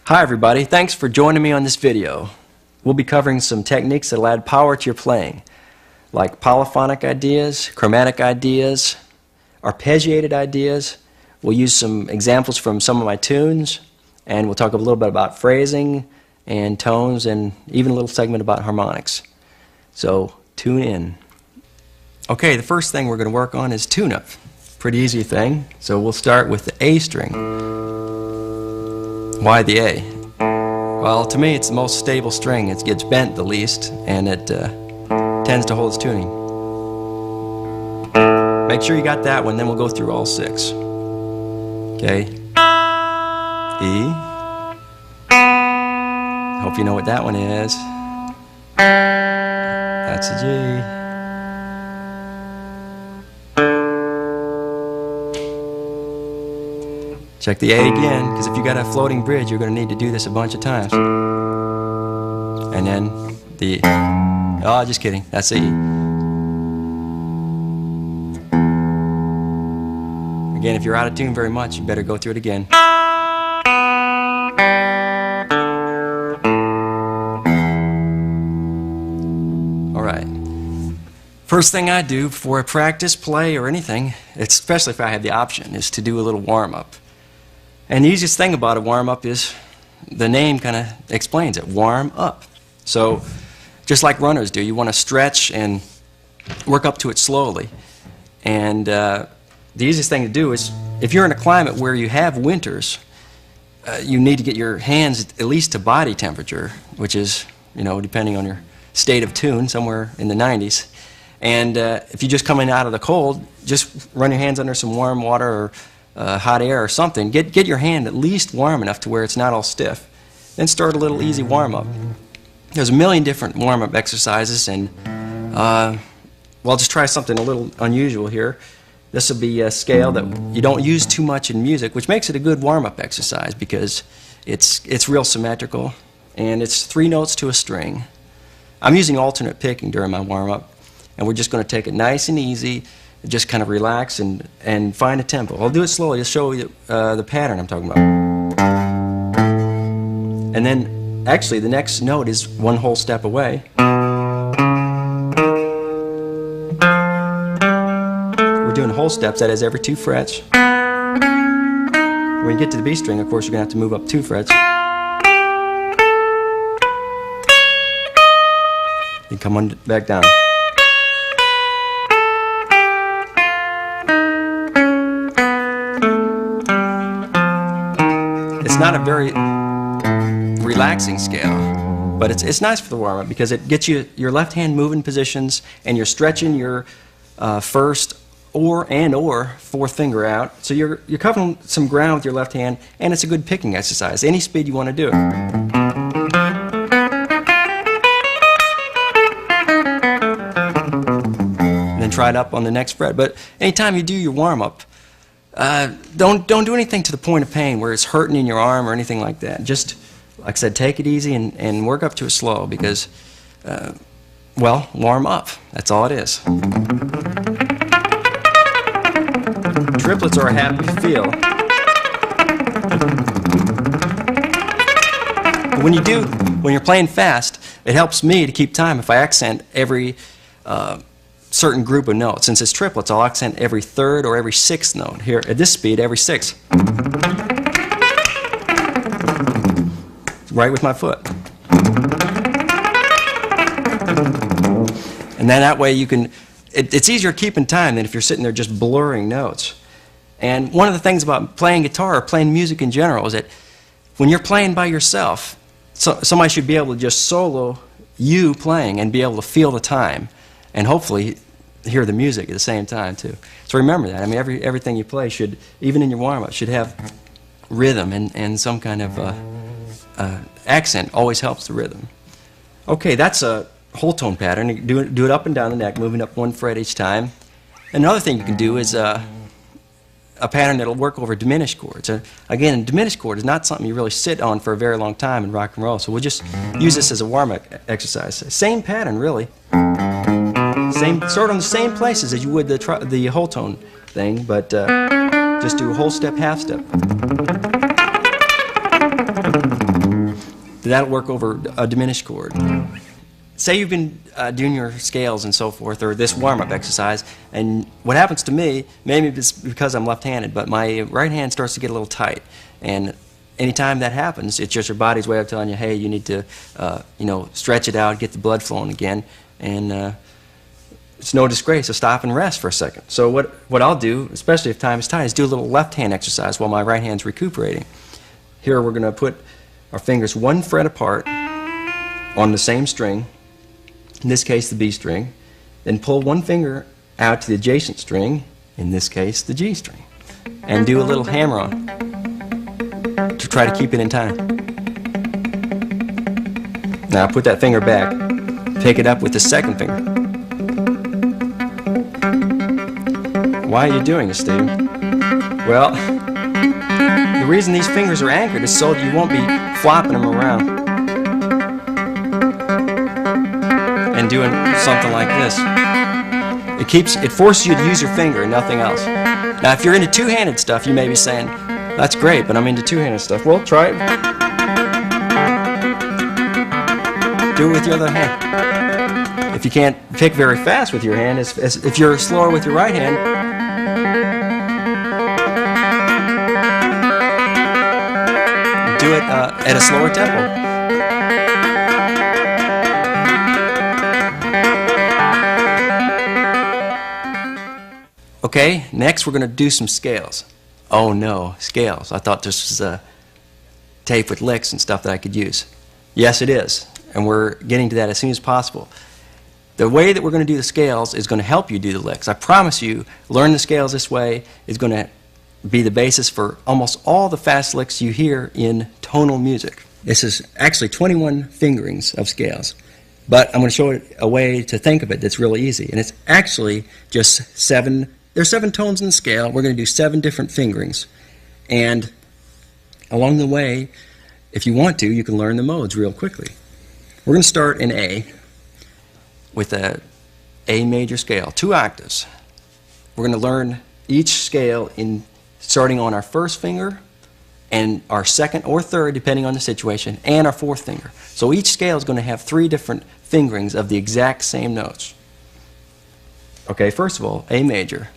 Hi everybody, thanks for joining me on this video. We'll be covering some techniques that will add power to your playing, like polyphonic ideas, chromatic ideas, arpeggiated ideas. We'll use some examples from some of my tunes, and we'll talk a little bit about phrasing and tones, and even a little segment about harmonics. So tune in. Okay, the first thing we're going to work on is tune-up. Pretty easy thing. So we'll start with the A string. Why the A? Well, to me it's the most stable string. It gets bent the least, and it tends to hold its tuning. Make sure you got that one, then we'll go through all six. Okay. E. Hope you know what that one is. That's a G. Check the A again, because if you got a floating bridge, you're going to need to do this a bunch of times. And then the, oh, just kidding, that's the E. Again, if you're out of tune very much, you better go through it again. Alright. First thing I do before I practice, play, or anything, especially if I have the option, is to do a little warm-up. And the easiest thing about a warm-up is the name kind of explains it, warm up. So just like runners do, you want to stretch and work up to it slowly. And the easiest thing to do is, if you're in a climate where you have winters, you need to get your hands at least to body temperature, which is, you know, depending on your state of tune, somewhere in the 90s. And if you're just coming out of the cold, just run your hands under some warm water or hot air or something. Get your hand at least warm enough to where it's not all stiff. Then start a little easy warm-up. There's a million different warm-up exercises, and well, just try something a little unusual here. This will be a scale that you don't use too much in music, which makes it a good warm-up exercise because it's real symmetrical, and it's 3 notes to a string. I'm using alternate picking during my warm-up, and we're just going to take it nice and easy. Just kind of relax and find a tempo. I'll do it slowly to show you the pattern I'm talking about. And then, actually, the next note is one whole step away. We're doing whole steps, that is every 2 frets. When you get to the B string, of course, you're going to have to move up 2 frets. You come on back down. It's not a very relaxing scale, but it's nice for the warm-up because it gets you your left hand moving positions, and you're stretching your first or fourth finger out. So you're covering some ground with your left hand, and it's a good picking exercise. Any speed you want to do it. And then try it up on the next fret. But anytime you do your warm-up, don't do anything to the point of pain where it's hurting in your arm or anything like that. Just, like I said, take it easy and work up to it slow because, well, warm up. That's all it is. Triplets are a happy feel. But when you're playing fast, it helps me to keep time if I accent every certain group of notes. Since it's triplets, I'll accent every 3rd or every 6th note. Here, at this speed, every 6th. Right with my foot. And then that way you can, it's easier keeping time than if you're sitting there just blurring notes. And one of the things about playing guitar or playing music in general is that when you're playing by yourself, somebody should be able to just solo you playing and be able to feel the time. And hopefully hear the music at the same time too. So remember that. I mean, everything you play should, even in your warm-up, should have rhythm and some kind of accent. Always helps the rhythm. Okay, that's a whole tone pattern. You do it up and down the neck, moving up 1 fret each time. Another thing you can do is a pattern that'll work over diminished chords. Again, a diminished chord is not something you really sit on for a very long time in rock and roll, so we'll just use this as a warm-up exercise. Same pattern, really. Sort of in the same places as you would the whole tone thing, but just do a whole step, half step. That'll work over a diminished chord. Say you've been doing your scales and so forth, or this warm-up exercise, and what happens to me, maybe it's because I'm left-handed, but my right hand starts to get a little tight. And anytime that happens, it's just your body's way of telling you, hey, you need to stretch it out, get the blood flowing again, and it's no disgrace to stop and rest for a second. So what I'll do, especially if time is tight, is do a little left-hand exercise while my right hand's recuperating. Here we're going to put our fingers 1 fret apart on the same string, in this case the B string, then pull 1 finger out to the adjacent string, in this case the G string, and do a little hammer-on to try to keep it in time. Now put that finger back, pick it up with the second finger. Why are you doing this, Steve? Well, the reason these fingers are anchored is so that you won't be flopping them around and doing something like this. It forces you to use your finger and nothing else. Now, if you're into two-handed stuff, you may be saying, that's great, but I'm into two-handed stuff. Well, try it. Do it with your other hand. If you can't pick very fast with your hand, if you're slower with your right hand, do it at a slower tempo. Okay, next we're going to do some scales. Oh no, scales. I thought this was a tape with licks and stuff that I could use. Yes, it is, and we're getting to that as soon as possible. The way that we're going to do the scales is going to help you do the licks. I promise you, learn the scales this way is going to be the basis for almost all the fast licks you hear in tonal music. This is actually 21 fingerings of scales, but I'm going to show it a way to think of it that's really easy, and it's actually just 7. There's 7 tones in the scale. We're going to do 7 different fingerings, and along the way, if you want to, you can learn the modes real quickly. We're going to start in A with a A major scale, 2 octaves. We're going to learn each scale in starting on our first finger and our second or third, depending on the situation, and our fourth finger. So each scale is going to have 3 different fingerings of the exact same notes. Okay, first of all, A major.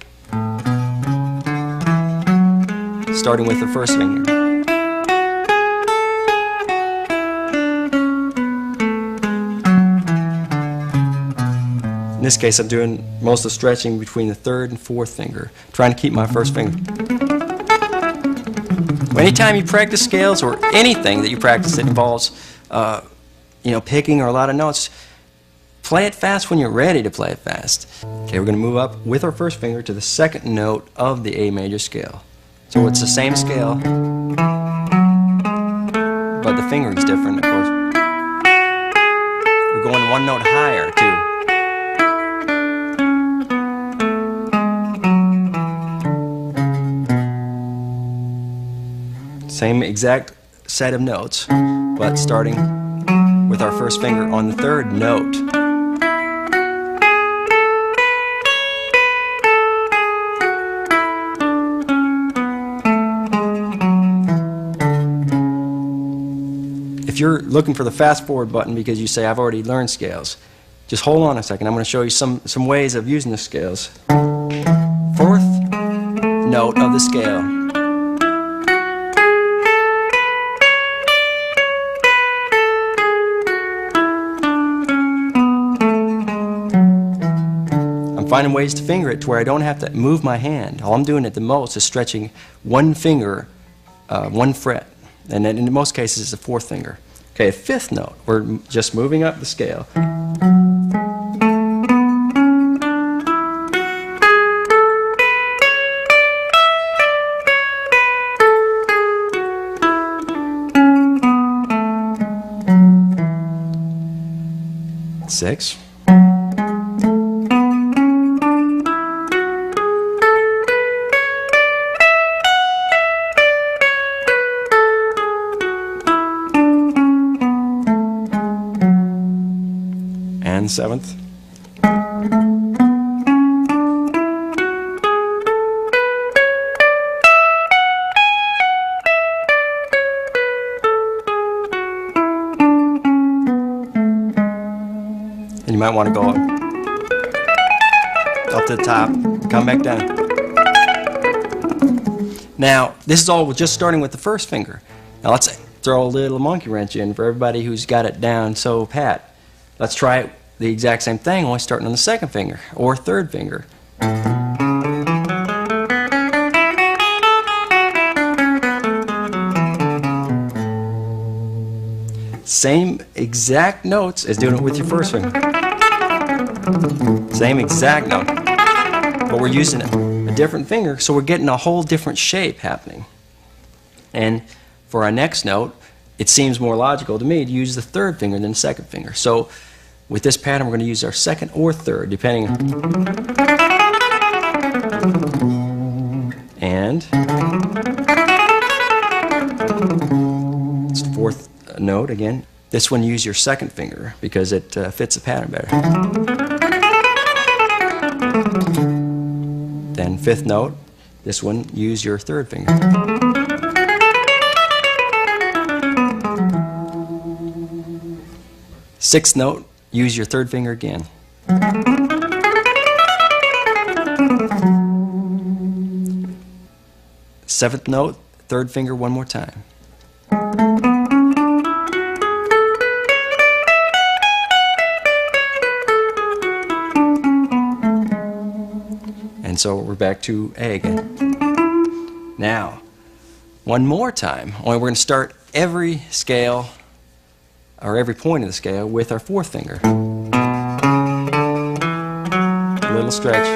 Starting with the first finger. In this case, I'm doing most of the stretching between the third and fourth finger, trying to keep my first finger. Anytime you practice scales or anything that you practice that involves, picking or a lot of notes, play it fast when you're ready to play it fast. Okay, we're going to move up with our first finger to the second note of the A major scale. So it's the same scale, but the fingering's different, of course. We're going 1 note higher, too. Same exact set of notes, but starting with our first finger on the third note. If you're looking for the fast forward button because you say, I've already learned scales, just hold on a second. I'm going to show you some ways of using the scales. Fourth note of the scale. I'm finding ways to finger it to where I don't have to move my hand. All I'm doing at the most is stretching 1 finger, 1 fret. And then in most cases it's the fourth finger. Okay, fifth note, we're just moving up the scale. Six. And seventh. might want to go up to the top, come back down. Now, this is all just starting with the first finger. Now let's throw a little monkey wrench in for everybody who's got it down so pat. Let's try it the exact same thing, only starting on the second finger or third finger. Same exact notes as doing it with your first finger. Same exact note. But we're using a different finger, so we're getting a whole different shape happening. And for our next note, it seems more logical to me to use the third finger than the second finger. So with this pattern, we're going to use our second or third, depending. And it's the fourth note again. This one, use your second finger because it fits the pattern better. Then fifth note, this one, use your third finger. Sixth note, use your third finger again. Seventh note, third finger one more time. And so we're back to A again. Now, one more time, only we're going to start every scale, or every point of the scale, with our fourth finger. A little stretch.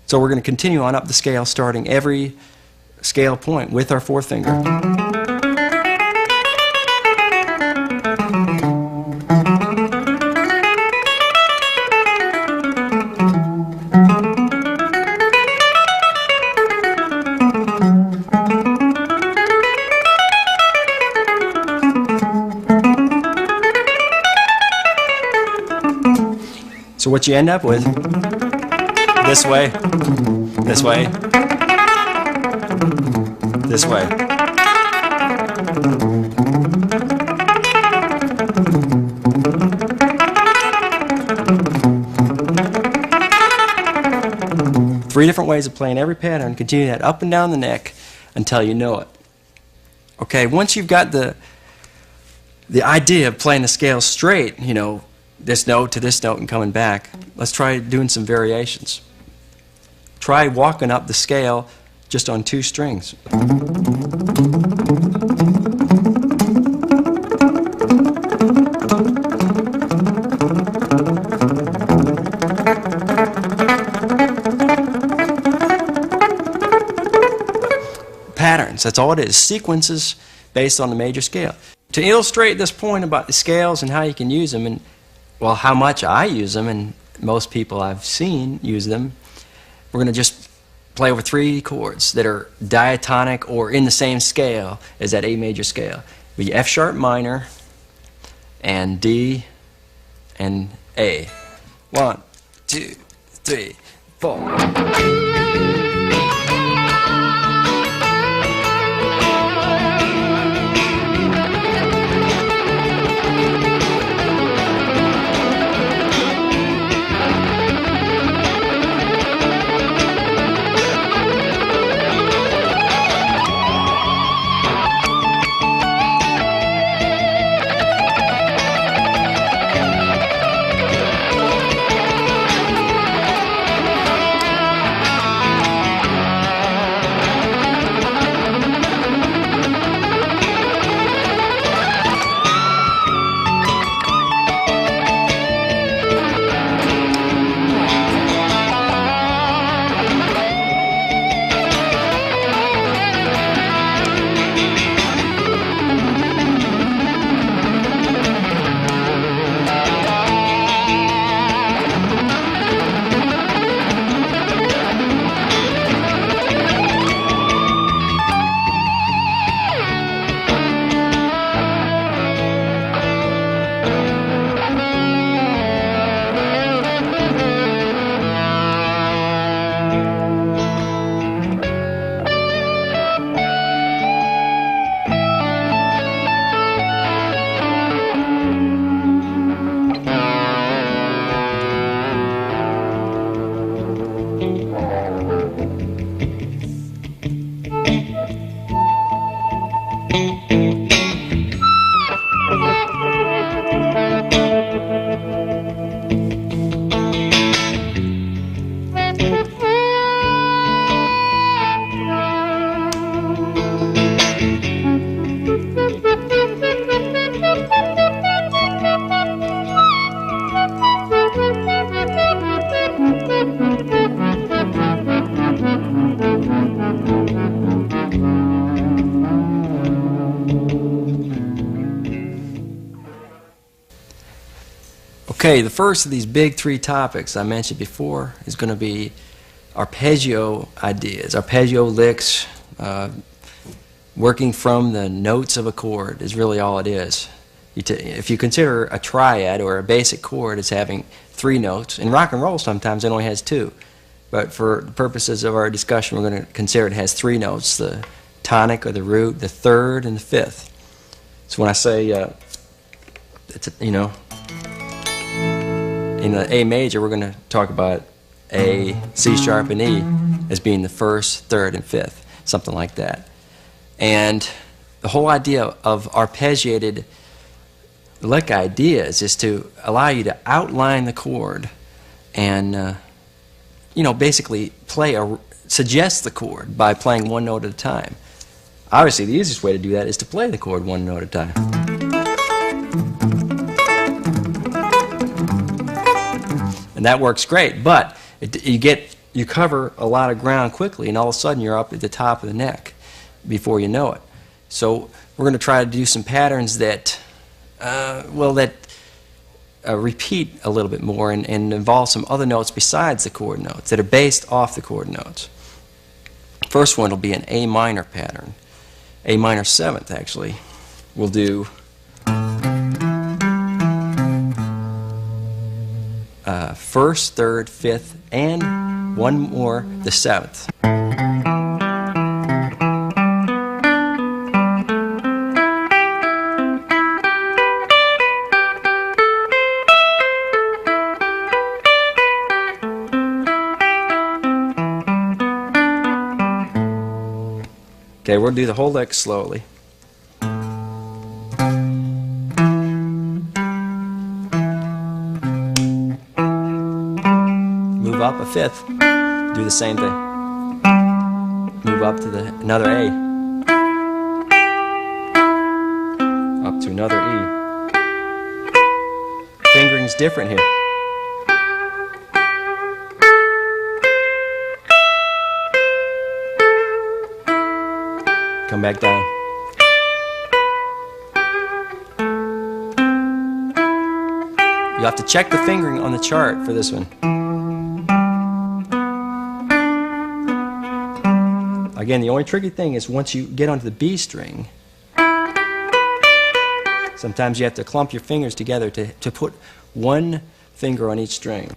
So we're going to continue on up the scale, starting every scale point with our fourth finger. So what you end up with, this way, this way, this way. Three different ways of playing every pattern. Continue that up and down the neck until you know it. Okay, once you've got the idea of playing the scale straight, you know, this note to this note and coming back, let's try doing some variations. Try walking up the scale just on two strings. Patterns, that's all it is. Sequences based on the major scale. To illustrate this point about the scales and how you can use them, and well, how much I use them, and most people I've seen use them, we're going to just play over three chords that are diatonic or in the same scale as that A major scale. It'll be F sharp minor and D and A. 1, 2, 3, 4. Okay, the first of these big three topics I mentioned before is going to be arpeggio ideas, arpeggio licks, working from the notes of a chord is really all it is. If you consider a triad or a basic chord as having 3 notes, in rock and roll sometimes it only has 2, but for the purposes of our discussion we're going to consider it has 3 notes, the tonic or the root, the third, and the fifth. So when I say, in the A major we're going to talk about A, C sharp, and E as being the first, third, and fifth, something like that. And the whole idea of arpeggiated lick ideas is to allow you to outline the chord and basically suggest the chord by playing one note at a time. Obviously the easiest way to do that is to play the chord one note at a time. And that works great, but you cover a lot of ground quickly, and all of a sudden you're up at the top of the neck before you know it. So we're going to try to do some patterns that repeat a little bit more and involve some other notes besides the chord notes that are based off the chord notes. First one will be an A minor pattern, A minor 7th actually. We'll do first, third, fifth, and one more, the 7th. Okay, we'll do the whole lick slowly. Move up a fifth, do the same thing. Move up to another A, up to another E. Fingering's different here. Come back down. You have to check the fingering on the chart for this one. Again, the only tricky thing is once you get onto the B string, sometimes you have to clump your fingers together to put one finger on each string.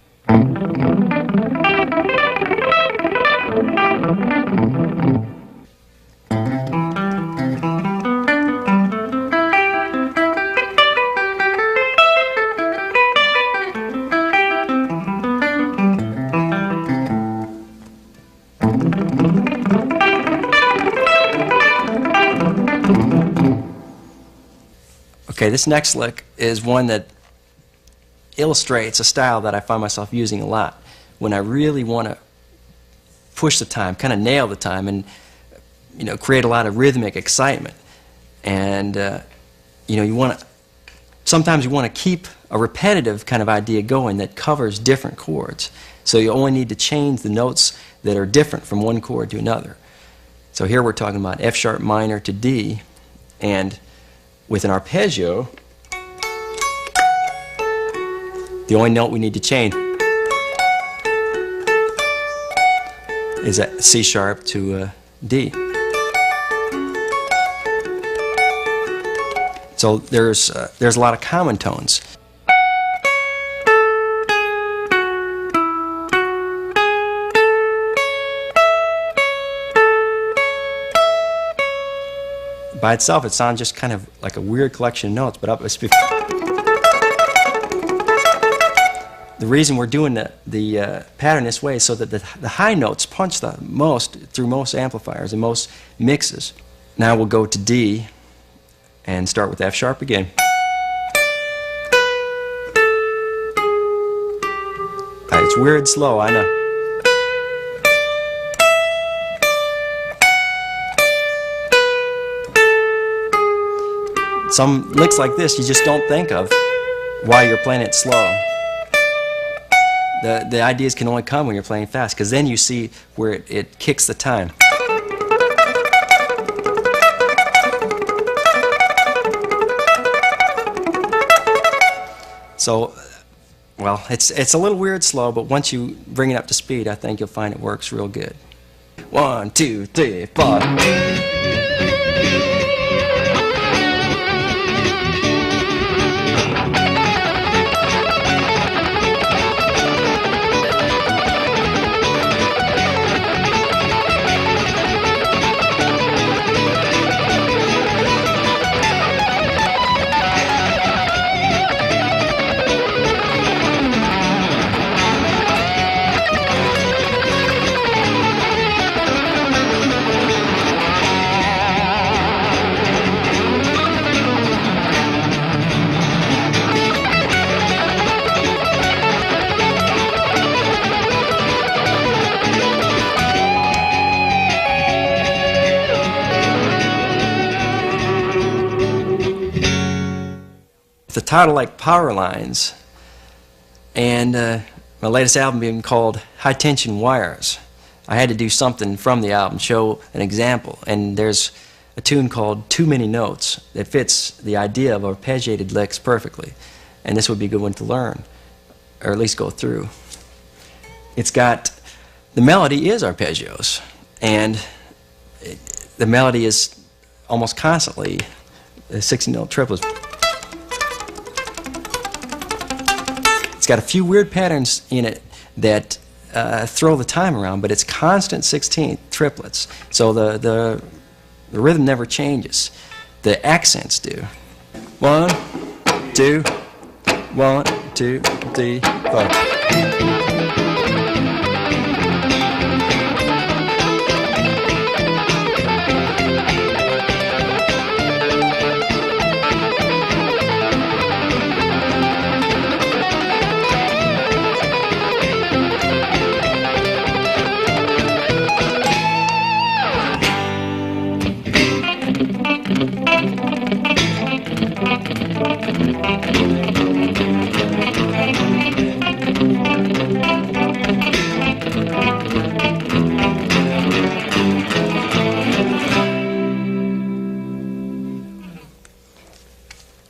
Okay, this next lick is one that illustrates a style that I find myself using a lot when I really want to push the time, kind of nail the time, and create a lot of rhythmic excitement. And sometimes you want to keep a repetitive kind of idea going that covers different chords. So you only need to change the notes that are different from one chord to another. So here we're talking about F sharp minor to D, and with an arpeggio, the only note we need to change is a C sharp to D. So there's a lot of common tones. By itself, it sounds just kind of like a weird collection of notes, but the reason we're doing the pattern this way is so that the high notes punch the most through most amplifiers and most mixes. Now we'll go to D and start with F sharp again. It's weird slow, I know. Some licks like this you just don't think of while you're playing it slow. The ideas can only come when you're playing fast, because then you see where it kicks the time. So well, it's a little weird slow, but once you bring it up to speed, I think you'll find it works real good. 1, 2, 3, 4. The title like Power Lines, and my latest album being called High Tension Wires. I had to do something from the album, show an example, and there's a tune called Too Many Notes that fits the idea of arpeggiated licks perfectly, and this would be a good one to learn, or at least go through. It's got, the melody is arpeggios, and the melody is almost constantly 16-note triplets. It's got a few weird patterns in it that throw the time around, but it's constant 16th triplets. So the rhythm never changes. The accents do. 1, 2, 1, 2, 3, 4.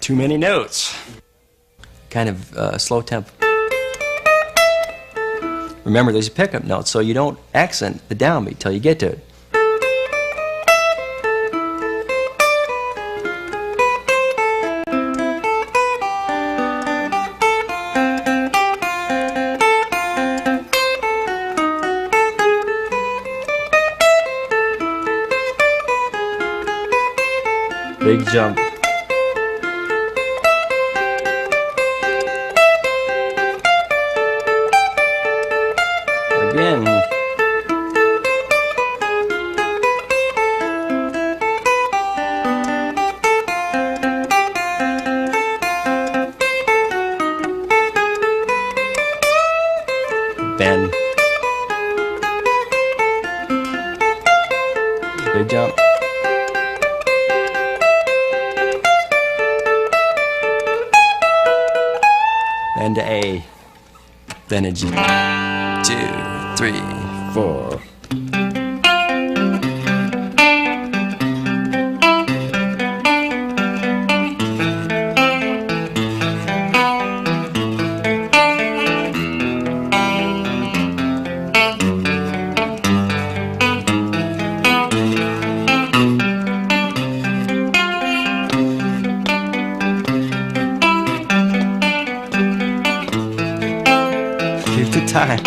Too many notes. Kind of slow tempo. Remember, there's a pickup note, so you don't accent the downbeat till you get to it. Big jump. Again. Bend. Big jump. Then to A. Then a G. 2, 3, 4. Keep the time.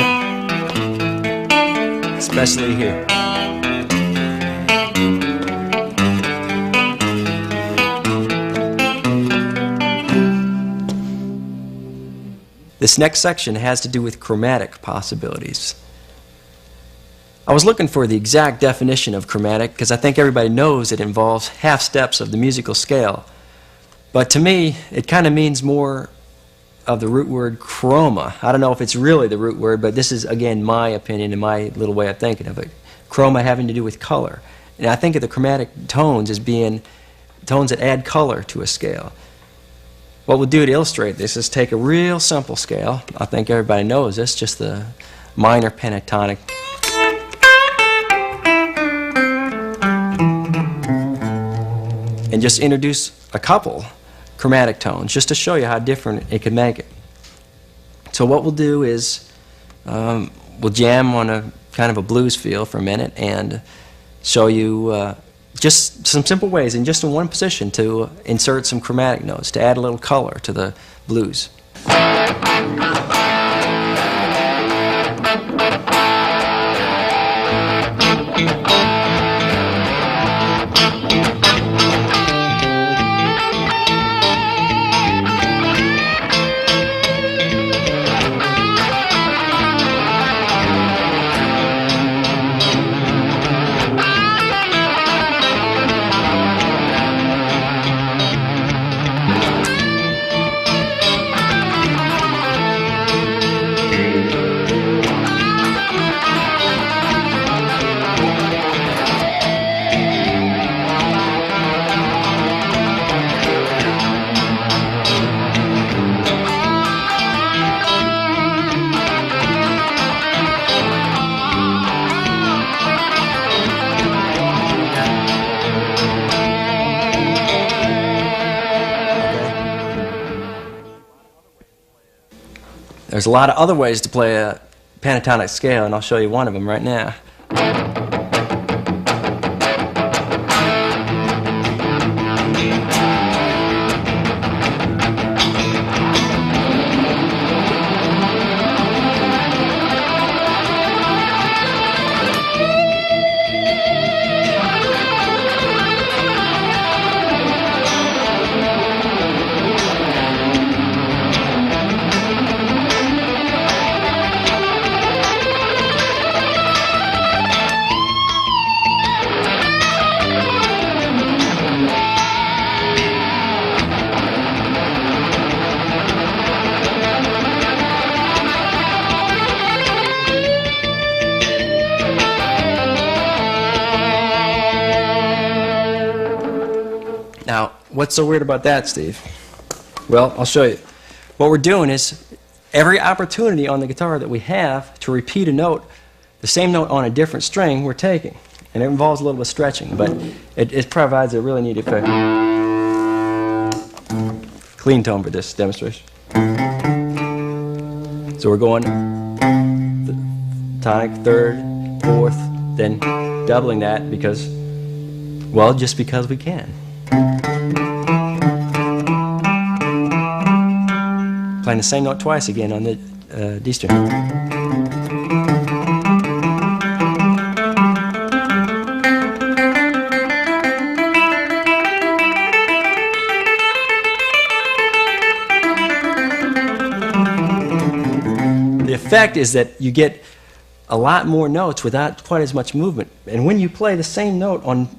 Especially here. This next section has to do with chromatic possibilities. I was looking for the exact definition of chromatic because I think everybody knows it involves half steps of the musical scale. But to me, it kind of means more of the root word chroma. I don't know if it's really the root word, but this is, again, my opinion and my little way of thinking of it. Chroma having to do with color. And I think of the chromatic tones as being tones that add color to a scale. What we'll do to illustrate this is take a real simple scale. I think everybody knows this, just the minor pentatonic. And just introduce a couple chromatic tones just to show you how different it could make it. So what we'll do is we'll jam on a kind of a blues feel for a minute and show you just some simple ways in just in one position to insert some chromatic notes, to add a little color to the blues. There's a lot of other ways to play a pentatonic scale, and I'll show you one of them right now. Now, what's so weird about that, Steve? Well, I'll show you. What we're doing is every opportunity on the guitar that we have to repeat a note, the same note on a different string, we're taking. And it involves a little bit of stretching, but it provides a really neat effect. Clean tone for this demonstration. So we're going the tonic, third, fourth, then doubling that because, well, just because we can. Playing the same note twice again on the D string. The effect is that you get a lot more notes without quite as much movement. And when you play the same note on,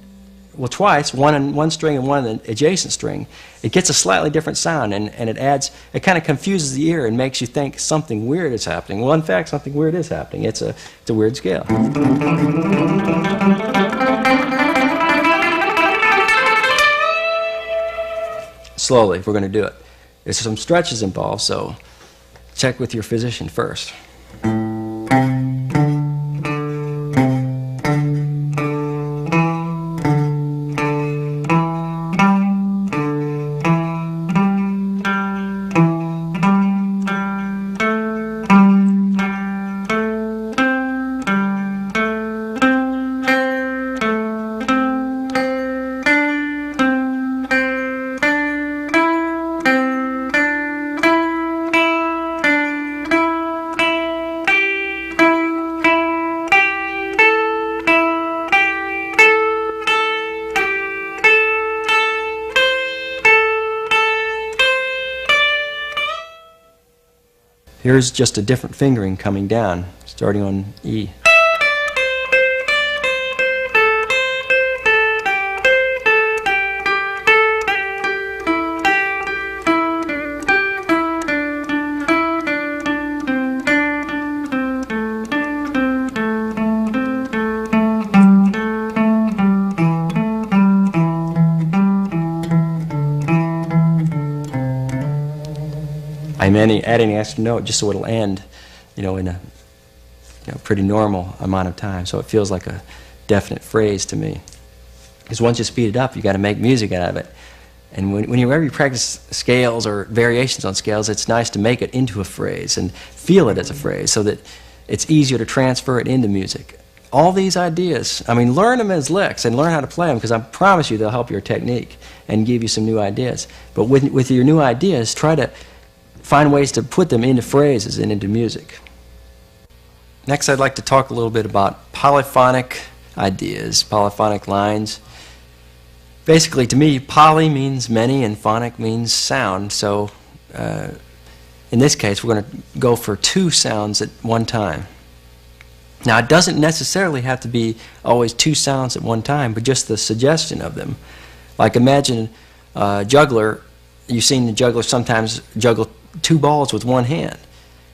well, twice, one on one string and one on the adjacent string, it gets a slightly different sound, and it kind of confuses the ear and makes you think something weird is happening. Well, in fact, something weird is happening. It's a weird scale. Slowly, if we're going to do it. There's some stretches involved, so check with your physician first. Here's just a different fingering coming down, starting on E. I'm adding an extra note just so it'll end, in a pretty normal amount of time, so it feels like a definite phrase to me. Because once you speed it up, you got to make music out of it, And whenever you practice scales or variations on scales, it's nice to make it into a phrase and feel it as a phrase so that it's easier to transfer it into music. All these ideas, I mean, learn them as licks and learn how to play them, because I promise you they'll help your technique and give you some new ideas. But with your new ideas, try to find ways to put them into phrases and into music. Next, I'd like to talk a little bit about polyphonic ideas, polyphonic lines. Basically, to me, poly means many and phonic means sound. So in this case, we're going to go for two sounds at one time. Now, it doesn't necessarily have to be always two sounds at one time, but just the suggestion of them. Like imagine a juggler, you've seen the juggler sometimes juggle two balls with one hand.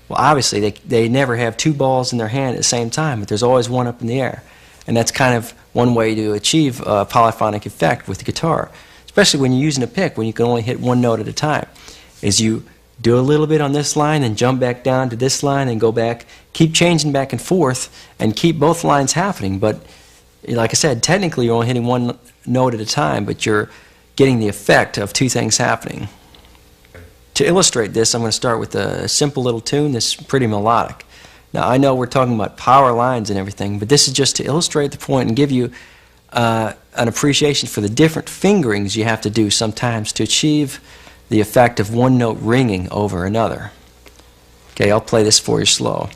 Well, obviously, they never have two balls in their hand at the same time, but there's always one up in the air. And that's kind of one way to achieve a polyphonic effect with the guitar, especially when you're using a pick, when you can only hit one note at a time, is you do a little bit on this line and jump back down to this line and go back, keep changing back and forth, and keep both lines happening. But like I said, technically you're only hitting one note at a time, but you're getting the effect of two things happening. To illustrate this, I'm going to start with a simple little tune that's pretty melodic. Now, I know we're talking about power lines and everything, but this is just to illustrate the point and give you an appreciation for the different fingerings you have to do sometimes to achieve the effect of one note ringing over another. Okay, I'll play this for you slow.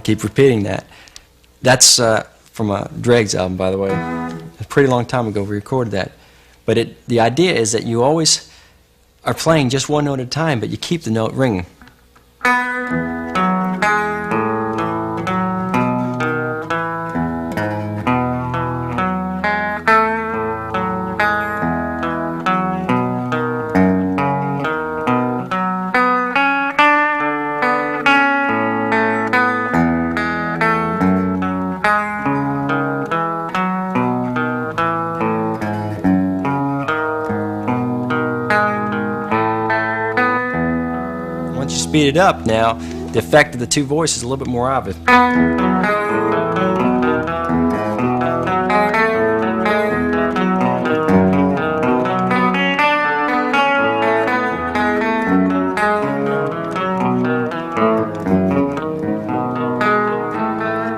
Keep repeating that. That's from a Dregs album, by the way. A pretty long time ago we recorded that. But the idea is that you always are playing just one note at a time, but you keep the note ringing. Speed it up now, the effect of the two voices is a little bit more obvious.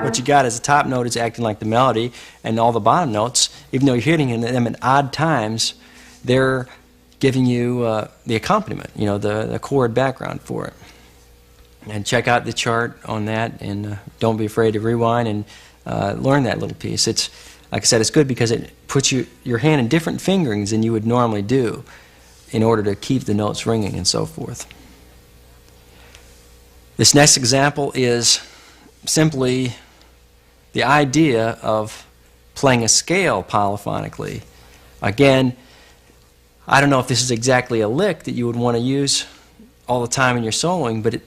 What you got is the top note is acting like the melody, and all the bottom notes, even though you're hitting them at odd times, they're giving you the accompaniment, you know, the chord background for it. And check out the chart on that, and don't be afraid to rewind and learn that little piece. It's, like I said, it's good because it puts your hand in different fingerings than you would normally do in order to keep the notes ringing and so forth. This next example is simply the idea of playing a scale polyphonically. Again, I don't know if this is exactly a lick that you would want to use all the time in your soloing, but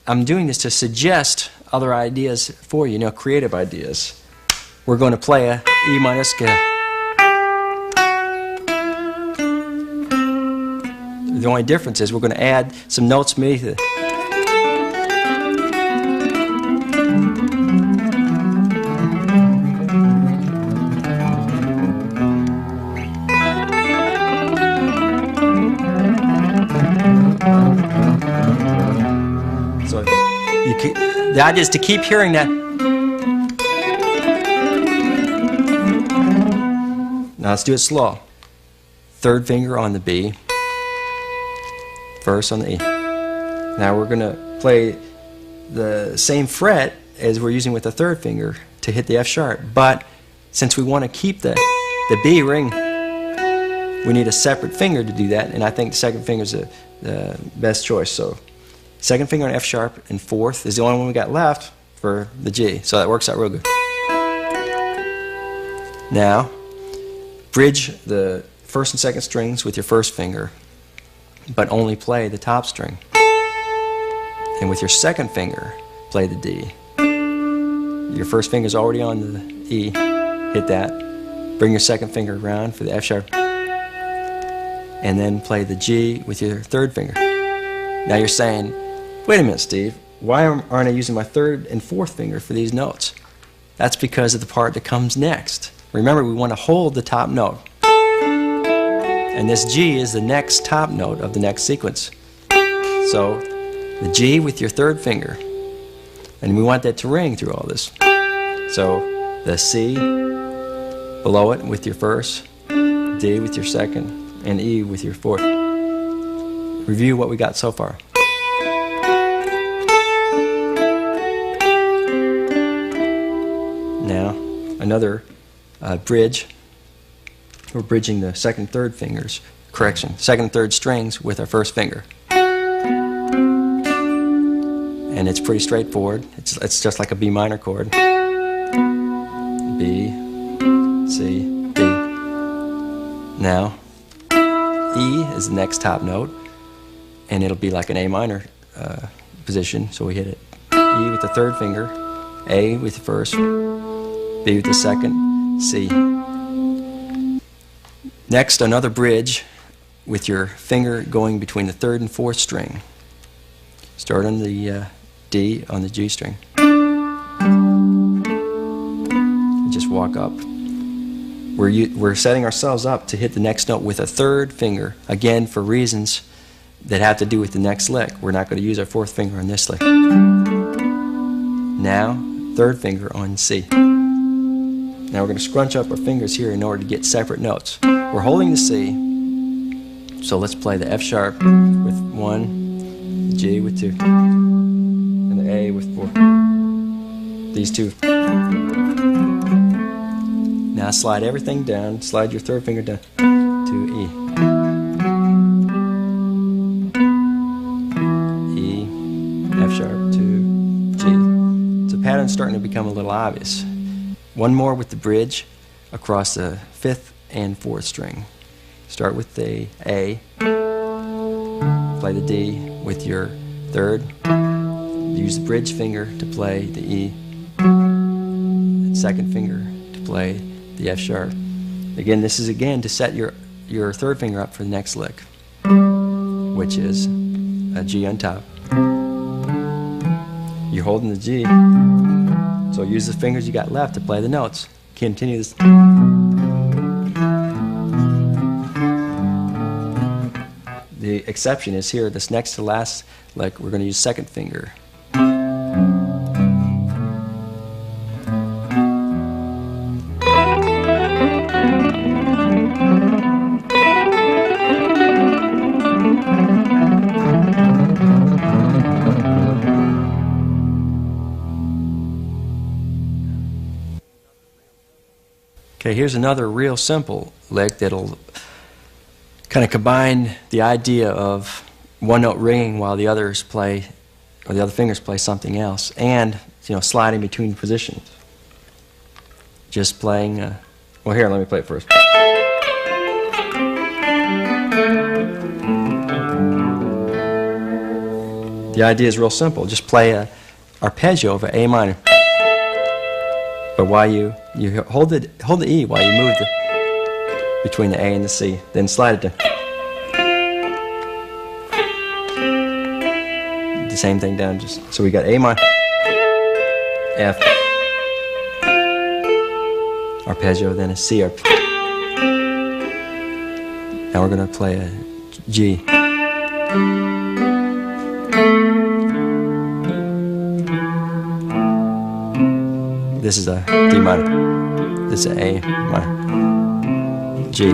I'm doing this to suggest other ideas for you, you know, creative ideas. We're going to play a E minor scale. The only difference is we're going to add some notes beneath it. The idea is to keep hearing that. Now let's do it slow. Third finger on the B, first on the E. Now we're going to play the same fret as we're using with the third finger to hit the F sharp, but since we want to keep the B ring, we need a separate finger to do that, and I think the second finger is the best choice. So second finger on F sharp and fourth is the only one we got left for the G, so that works out real good. Now, bridge the first and second strings with your first finger, but only play the top string. And with your second finger, play the D. Your first finger's already on the E, hit that. Bring your second finger around for the F sharp, and then play the G with your third finger. Now you're saying, wait a minute, Steve, why aren't I using my third and fourth finger for these notes? That's because of the part that comes next. Remember, we want to hold the top note. And this G is the next top note of the next sequence. So, the G with your third finger. And we want that to ring through all this. So, the C below it with your first, D with your second, and E with your fourth. Review what we got so far. Now, another bridge. We're bridging the second, third fingers. Correction, second and third strings with our first finger. And it's pretty straightforward. It's just like a B minor chord. B, C, D. Now, E is the next top note, and it'll be like an A minor position, so we hit it. E with the third finger, A with the first, B with the second, C. Next, another bridge with your finger going between the third and fourth string. Start on the D on the G string. And just walk up. We're setting ourselves up to hit the next note with a third finger, again for reasons that have to do with the next lick. We're not going to use our fourth finger on this lick. Now, third finger on C. Now we're going to scrunch up our fingers here in order to get separate notes. We're holding the C, so let's play the F sharp with 1, the G with 2, and the A with 4. These two. Now slide everything down, slide your third finger down to E. E, F sharp to G. So the pattern's starting to become a little obvious. One more with the bridge across the fifth and fourth string. Start with the A, play the D with your third, use the bridge finger to play the E, and second finger to play the F sharp. Again, this is again to set your third finger up for the next lick, which is a G on top. You're holding the G, so use the fingers you got left to play the notes. Continue this. The exception is here, this next to last lick, we're going to use second finger. Okay, here's another real simple lick that'll kind of combine the idea of one note ringing while the others play, or the other fingers play something else, and sliding between positions. Just playing. Well, here, let me play it first. The idea is real simple. Just play an arpeggio of an A minor. But while you hold the E while you move between the A and the C, then slide it down. The same thing down, so we got A minor, F, arpeggio, then a C arpeggio. Now we're going to play a G. This is a D minor. This is a A minor. G.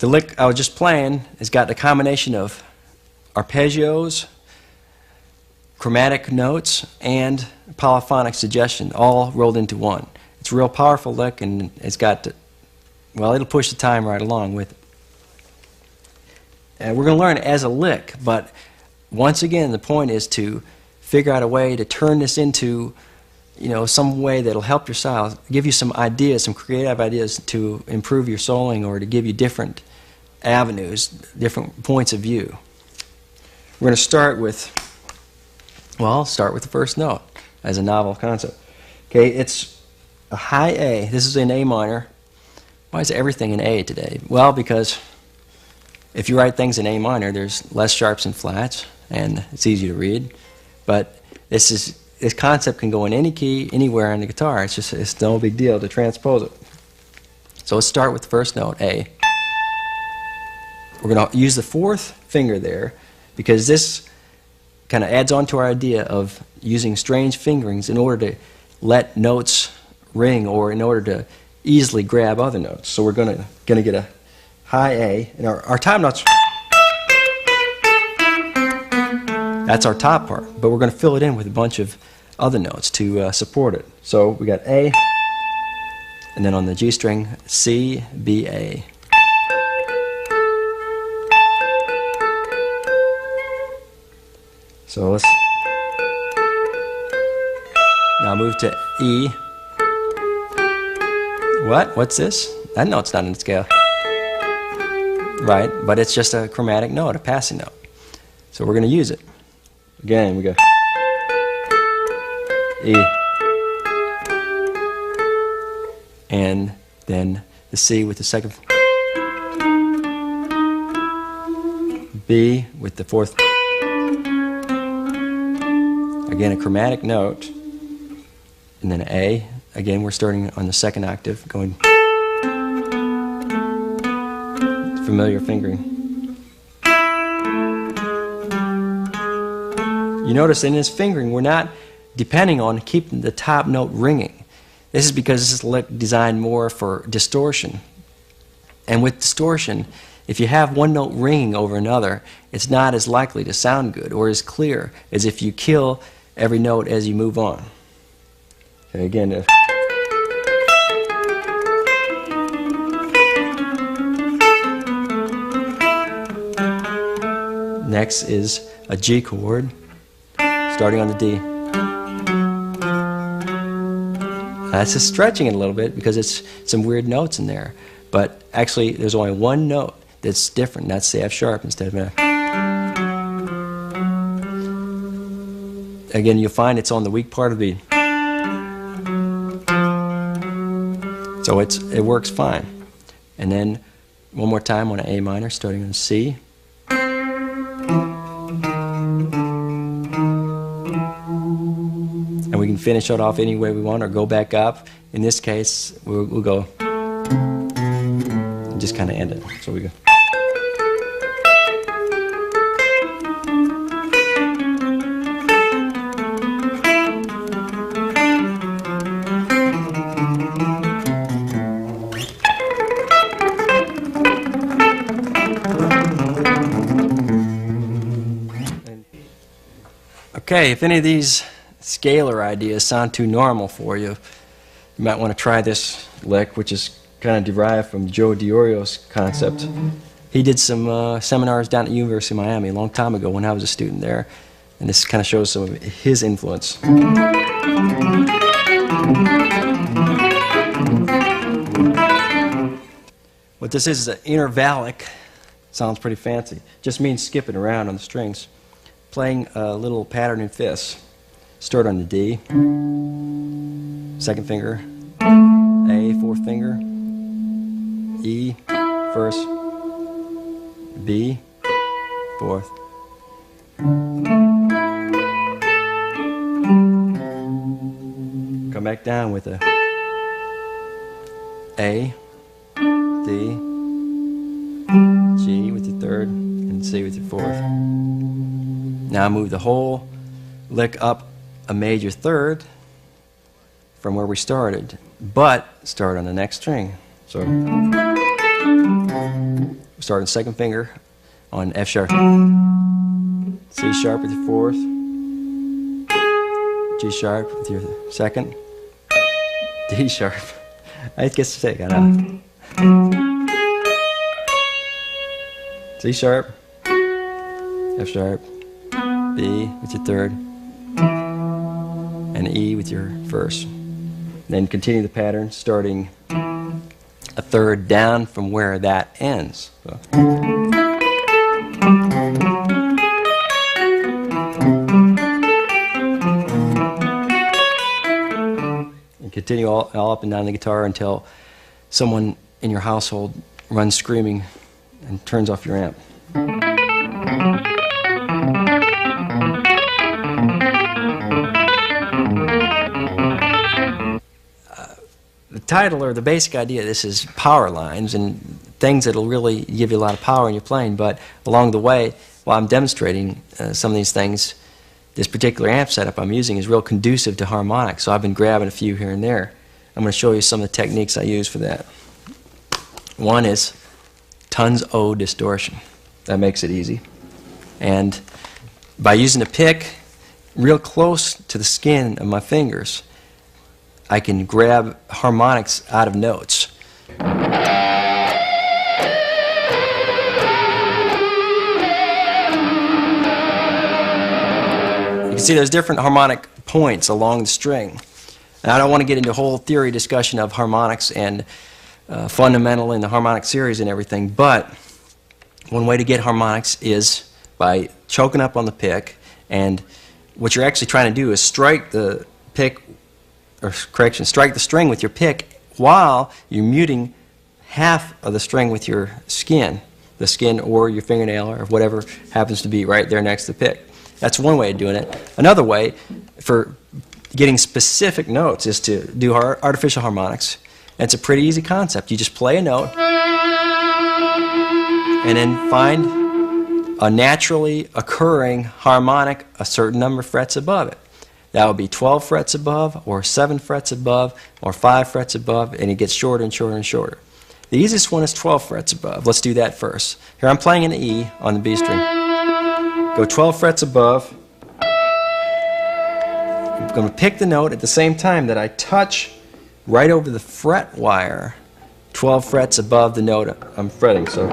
The lick I was just playing has got a combination of arpeggios, chromatic notes, and polyphonic suggestion, all rolled into one. It's a real powerful lick, and it's got, well, it'll push the time right along with it. And we're going to learn it as a lick, but once again, the point is to figure out a way to turn this into, you know, some way that'll help your style, give you some ideas, some creative ideas to improve your soloing or to give you different avenues, different points of view. We're going to start with, well, I'll start with the first note as a novel concept. Okay, it's a high A. This is in A minor. Why is everything in A today? Well, because if you write things in A minor, there's less sharps and flats, and it's easy to read. But this concept can go in any key, anywhere on the guitar. It's no big deal to transpose it. So let's start with the first note, A. We're going to use the fourth finger there because this kind of adds on to our idea of using strange fingerings in order to let notes ring or in order to easily grab other notes. So we're going to get a high A, and our top notes, that's our top part, but we're going to fill it in with a bunch of other notes to support it. So we got A, and then on the G string, C, B, A. So let's now move to E. What? What's this? That note's not in the scale. Right, but it's just a chromatic note, a passing note. So we're going to use it. Again, we go E. And then the C with the second. B with the fourth. Again, a chromatic note, and then A. Again, we're starting on the second octave, going familiar fingering. You notice in this fingering, we're not depending on keeping the top note ringing. This is because this is lick designed more for distortion. And with distortion, if you have one note ringing over another, it's not as likely to sound good or as clear as if you kill every note as you move on. Okay, again, next is a G chord, starting on the D. That's just stretching it a little bit because it's some weird notes in there. But actually, there's only one note that's different. That's the F sharp instead of F. Again, you'll find it's on the weak part of the. So it works fine. And then one more time on an A minor, starting on C. And we can finish it off any way we want or go back up. In this case, we'll go and just kind of end it. So we go. Okay, if any of these scalar ideas sound too normal for you, you might want to try this lick, which is kind of derived from Joe Diorio's concept. He did some seminars down at the University of Miami a long time ago when I was a student there, and this kind of shows some of his influence. What this is an intervallic. Sounds pretty fancy. Just means skipping around on the strings. Playing a little pattern in fifths. Start on the D, second finger, A, fourth finger, E, first, B, fourth. Come back down with a A, D, G with your third, and C with your fourth. Now move the whole lick up a major third from where we started, but start on the next string. So starting second finger on F sharp, C sharp with your fourth, G sharp with your second, D sharp. I get sick, I know. C sharp, F sharp, B with your third, and E with your first. Then continue the pattern, starting a third down from where that ends. So. And continue all up and down the guitar until someone in your household runs screaming and turns off your amp. The title or the basic idea of this is power lines and things that will really give you a lot of power in your playing, but along the way, while I'm demonstrating some of these things, this particular amp setup I'm using is real conducive to harmonics, so I've been grabbing a few here and there. I'm going to show you some of the techniques I use for that. One is tons O distortion. That makes it easy. And by using a pick real close to the skin of my fingers, I can grab harmonics out of notes. You can see there's different harmonic points along the string. And I don't want to get into a whole theory discussion of harmonics and fundamental in the harmonic series and everything, but one way to get harmonics is by choking up on the pick, and what you're actually trying to do is strike the pick, or correction, strike the string with your pick while you're muting half of the string with your skin, the skin or your fingernail or whatever happens to be right there next to the pick. That's one way of doing it. Another way for getting specific notes is to do artificial harmonics. And it's a pretty easy concept. You just play a note and then find a naturally occurring harmonic a certain number of frets above it. That would be 12 frets above, or 7 frets above, or 5 frets above, and it gets shorter and shorter and shorter. The easiest one is 12 frets above. Let's do that first. Here I'm playing an E on the B string. Go 12 frets above. I'm going to pick the note at the same time that I touch right over the fret wire, 12 frets above the note I'm fretting. So.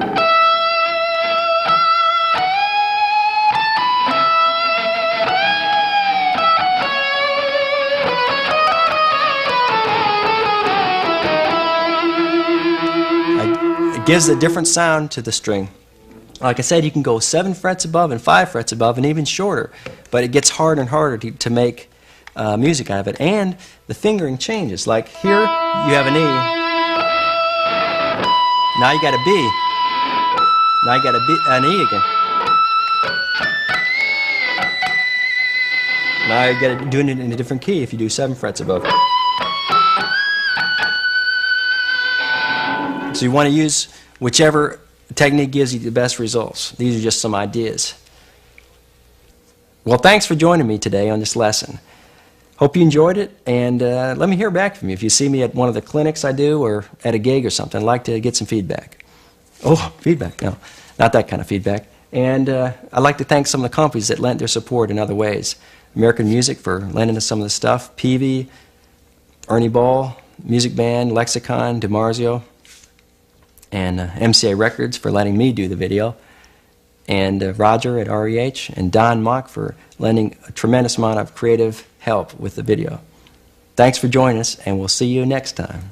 It gives a different sound to the string. Like I said, you can go 7 frets above and 5 frets above and even shorter, but it gets harder and harder to make music out of it. And the fingering changes. Like here, you have an E. Now you got a B. Now you got an E again. Now you got to do it in a different key if you do 7 frets above. So you want to use whichever technique gives you the best results. These are just some ideas. Well, thanks for joining me today on this lesson. Hope you enjoyed it, and let me hear back from you. If you see me at one of the clinics I do or at a gig or something, I'd like to get some feedback. Oh, feedback, no, not that kind of feedback. And I'd like to thank some of the companies that lent their support in other ways. American Music for lending us some of the stuff, Peavy, Ernie Ball, Music Band, Lexicon, DiMarzio, and MCA Records for letting me do the video, and Roger at REH, and Don Mock for lending a tremendous amount of creative help with the video. Thanks for joining us, and we'll see you next time.